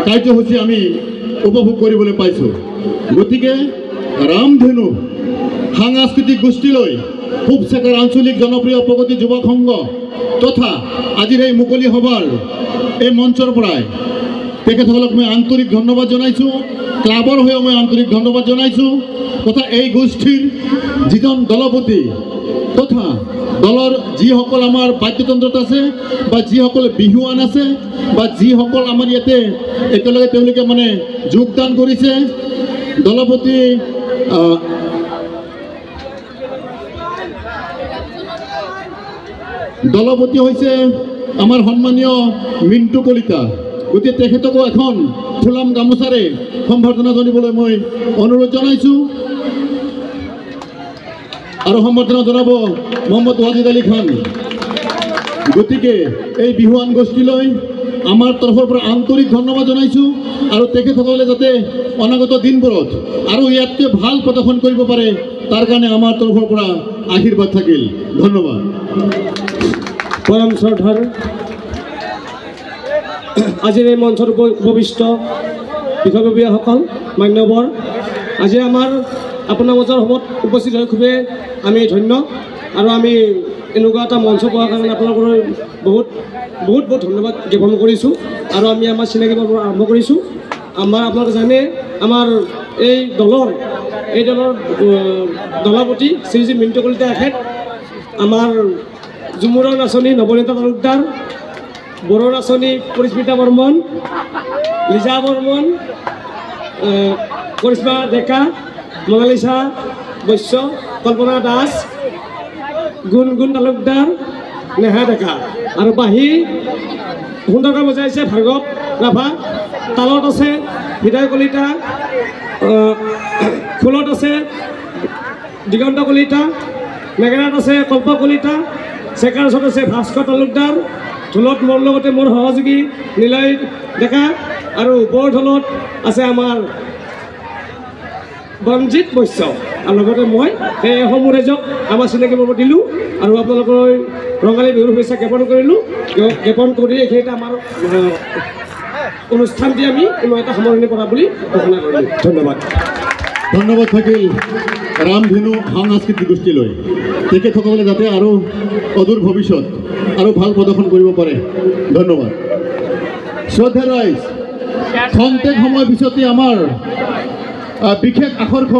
কাৰ্যসূচী আমি উপভোগ কৰিবলৈ পাইছোঁ। গতিকে ৰামধেনু সাংস্কৃতিক গোষ্ঠীলৈ পূব চেকাৰ আঞ্চলিক জনপ্ৰিয় প্ৰগতি যুৱক সংঘ তথা আজিৰ এই মুকলি সভাৰ এই মঞ্চৰ পৰাই তেখেতসকলক মই আন্তৰিক ধন্যবাদ জনাইছোঁ। ক্লাবৰ হৈও মই আন্তৰিক ধন্যবাদ জনাইছোঁ তথা এই গোষ্ঠীৰ যিজন দলপতি তথা দলৰ যিসকল আমাৰ বাদ্যযন্ত্ৰত আছে বা যিসকল বিহুৱান আছে বা যিসকল আমাৰ ইয়াতে একেলগে তেওঁলোকে মানে যোগদান কৰিছে। দলপতি হৈছে আমাৰ সন্মানীয় মিণ্টু কলিতা। গতিকে তেখেতকো এখন ফুলাম গামোচাৰে সম্বৰ্ধনা জনাবলৈ মই অনুৰোধ জনাইছোঁ। আৰু সম্বৰ্ধনা জনাব মহম্মদ ৱাজিদ আলী খান। গতিকে এই বিহুৱান গোষ্ঠীলৈ আমাৰ তৰফৰ পৰা আন্তৰিক ধন্যবাদ জনাইছোঁ আৰু তেখেতসকলে যাতে অনাগত দিনবোৰত আৰু ইয়াতকৈ ভাল প্ৰদৰ্শন কৰিব পাৰে তাৰ কাৰণে আমাৰ তৰফৰ পৰা আশীৰ্বাদ থাকিল। ধন্যবাদ। পৰম শ্ৰদ্ধাৰ আজিৰ এই মঞ্চৰ উপবিষ্ট বিষয়ববীয়াসকল, মান্যবৰ, আজি আমাৰ আপোনাৰ মাজৰ সময়ত উপস্থিত হৈ খুবেই আমি ধন্য আৰু আমি এনেকুৱা এটা মঞ্চ পোৱাৰ কাৰণে আপোনালোকৰ বহুত বহুত বহুত ধন্যবাদ জ্ঞাপন কৰিছোঁ। আৰু আমি আমাৰ চিনাকি পৰা আৰম্ভ কৰিছোঁ। আপোনালোকে জানে আমাৰ এই দলৰ দলপতি শ্ৰী মিণ্টু কলিতা এখেত, আমাৰ ঝুমুৰৰ নাচনী নৱনীতা তালুকদাৰ, বড়ো নাচনী পৰিস্মিতা বৰ্মন, লিজা বৰ্মন, কৰিশ্মা ডেকা, মনালিছা বৈশ্য, কল্পনা দাস, গুণগুণ তালুকদাৰ, নেহা ডেকা আৰু বাঁহী সুন্দৰকৈ বজাইছে ভাৰ্গৱ ৰাভা। তালত আছে হৃদয় কলিতা, খোলত আছে দিগন্ত কলিতা, নেগেৰাত আছে কল্প কলিতা, চেকাৰ ওচৰত আছে ভাস্কৰ তালুকদাৰ, ঢোলত মোৰ লগতে মোৰ সহযোগী নিলয় ডেকা আৰু ওপৰ ঢোলত আছে আমাৰ বনজিৎ বৈশ্য আৰু লগতে মই সেই সমূহ ৰাইজক আমাৰ চিনাকি পত্ৰ দিলোঁ আৰু আপোনালোকৰ ৰঙালী বিহুৰ শুভেচ্ছা জ্ঞাপন কৰিলোঁ। জ্ঞাপন কৰি এইখিনিতে আমাৰ অনুষ্ঠানটি আমি কোনো এটা সামৰণি কৰা বুলি ঘোষণা কৰিলোঁ। ধন্যবাদ। ধন্যবাদ থাকিল ৰামধেনু সাংস্কৃতিক গোষ্ঠীলৈ। তেখেতসকলে যাতে আৰু অদূৰ ভৱিষ্যত আৰু ভাল প্ৰদৰ্শন কৰিব পাৰে। ধন্যবাদ। শ্ৰদ্ধা ৰাইজ, খন্তেক সময় পিছতে আমাৰ বিশেষ আকৰ্ষণ